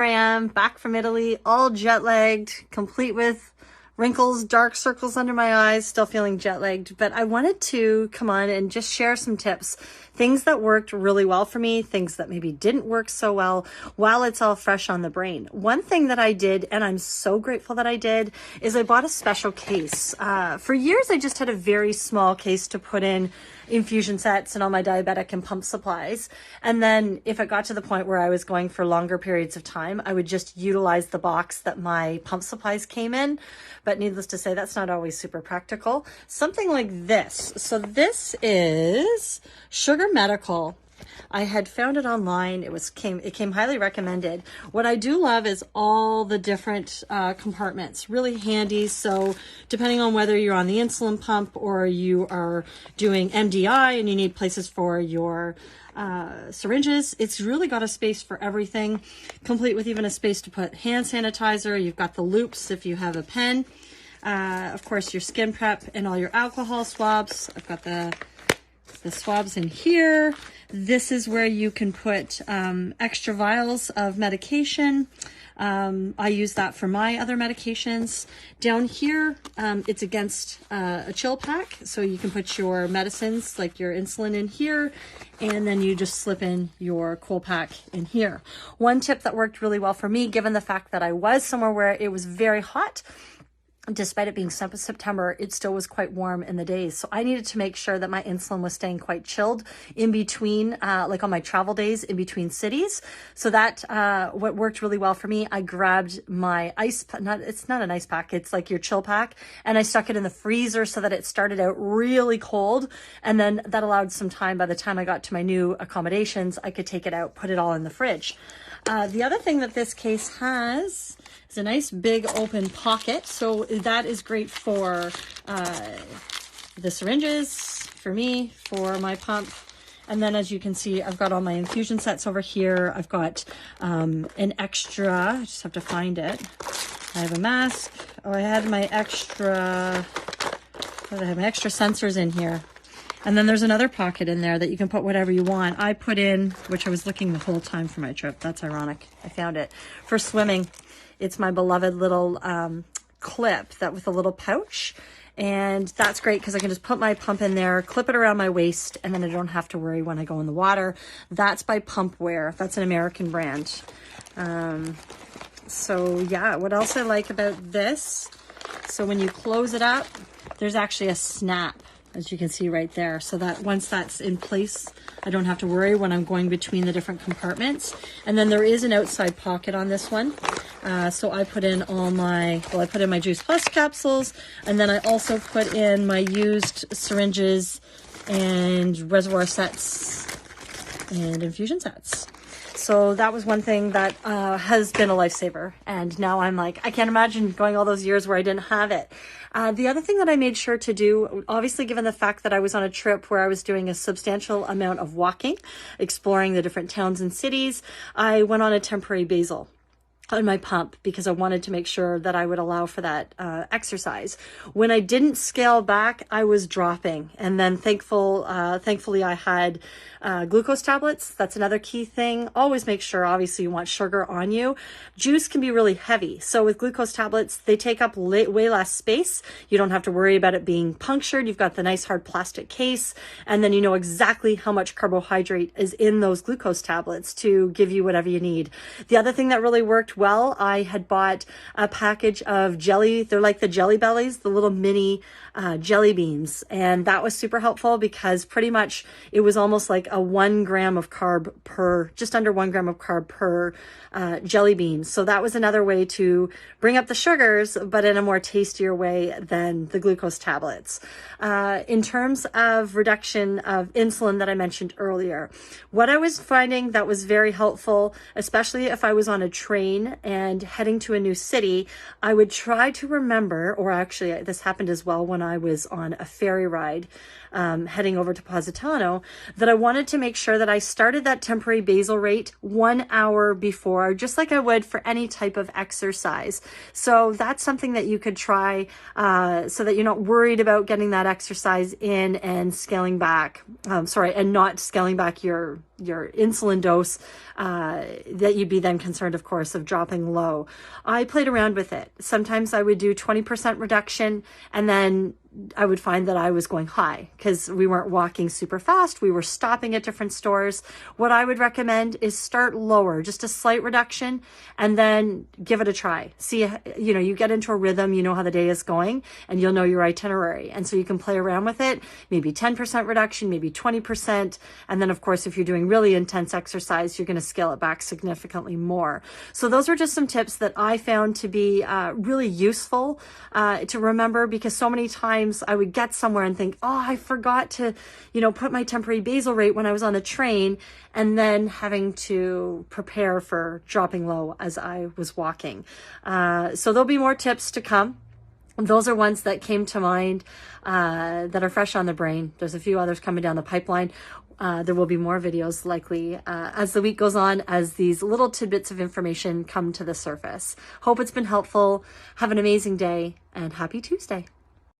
I am back from Italy, all jet lagged, complete with wrinkles, dark circles under my eyes, still feeling jet lagged. But I wanted to come on and just share some tips, things that worked really well for me, things that maybe didn't work so well while it's all fresh on the brain. One thing that I did, and I'm so grateful that I did, is I bought a special case. For years, I just had a very small case to put in infusion sets and all my diabetic and pump supplies. And then if it got to the point where I was going for longer periods of time, I would just utilize the box that my pump supplies came in. But needless to say, that's not always super practical. Something like this. So this is Sugar Medical. I had found it online. It came highly recommended. What I do love is all the different compartments, really handy. So depending on whether you're on the insulin pump or you are doing MDI and you need places for your syringes, it's really got a space for everything, complete with even a space to put hand sanitizer. You've got the loops if you have a pen. Of course, your skin prep and all your alcohol swabs. I've got the swabs in here. This is where you can put extra vials of medication. I use that for my other medications. Down here, it's against a chill pack. So you can put your medicines, like your insulin, in here, and then you just slip in your cool pack in here. One tip that worked really well for me, given the fact that I was somewhere where it was very hot, despite it being September, it still was quite warm in the days. So I needed to make sure that my insulin was staying quite chilled in between, like on my travel days in between cities. So that, what worked really well for me, I grabbed my it's not an ice pack, it's like your chill pack, and I stuck it in the freezer so that it started out really cold. And then that allowed some time, by the time I got to my new accommodations, I could take it out, put it all in the fridge. The other thing that this case has is a nice big open pocket. So that is great for the syringes, for me, for my pump. And then as you can see, I've got all my infusion sets over here. I've got an extra, I just have to find it. I have a mask. Oh, I had my extra, I have my extra sensors in here. And then there's another pocket in there that you can put whatever you want. I put in, which I was looking the whole time for my trip. That's ironic. I found it. For swimming, it's my beloved little clip that with a little pouch. And that's great because I can just put my pump in there, clip it around my waist, and then I don't have to worry when I go in the water. That's by Pumpwear. That's an American brand. So yeah, what else I like about this? So when you close it up, there's actually a snap, as you can see right there, so that once that's in place, I don't have to worry when I'm going between the different compartments. And then there is an outside pocket on this one. So I put in I put in my Juice Plus capsules, and then I also put in my used syringes and reservoir sets and infusion sets. So that was one thing that has been a lifesaver. And now I'm like, I can't imagine going all those years where I didn't have it. The other thing that I made sure to do, obviously given the fact that I was on a trip where I was doing a substantial amount of walking, exploring the different towns and cities, I went on a temporary basil on my pump because I wanted to make sure that I would allow for that exercise. When I didn't scale back, I was dropping. And then thankfully I had glucose tablets. That's another key thing. Always make sure, obviously, you want sugar on you. Juice can be really heavy. So with glucose tablets, they take up way less space. You don't have to worry about it being punctured. You've got the nice hard plastic case, and then you know exactly how much carbohydrate is in those glucose tablets to give you whatever you need. The other thing that really worked well, I had bought a package of jelly. They're like the Jelly Bellies, the little mini jelly beans. And that was super helpful because pretty much it was almost like a 1 gram of carb per, just under 1 gram of carb per jelly bean. So that was another way to bring up the sugars, but in a more tastier way than the glucose tablets. In terms of reduction of insulin that I mentioned earlier, what I was finding that was very helpful, especially if I was on a train and heading to a new city, I would try to remember, or actually this happened as well when I was on a ferry ride heading over to Positano, that I wanted wanted to make sure that I started that temporary basal rate 1 hour before, just like I would for any type of exercise. So that's something that you could try so that you're not worried about getting that exercise in and scaling back, and not scaling back your insulin dose that you'd be then concerned, of course, of dropping low. I played around with it. Sometimes I would do 20% reduction, and then I would find that I was going high because we weren't walking super fast. We were stopping at different stores. What I would recommend is start lower, just a slight reduction, and then give it a try. See, you get into a rhythm, you know how the day is going, and you'll know your itinerary. And so you can play around with it, maybe 10% reduction, maybe 20%. And then, of course, if you're doing really intense exercise, you're going to scale it back significantly more. So those are just some tips that I found to be really useful to remember, because so many times I would get somewhere and think, oh, I forgot to, put my temporary basal rate when I was on the train, and then having to prepare for dropping low as I was walking. So there'll be more tips to come. Those are ones that came to mind that are fresh on the brain. There's a few others coming down the pipeline. There will be more videos likely as the week goes on, as these little tidbits of information come to the surface. Hope it's been helpful. Have an amazing day, and happy Tuesday.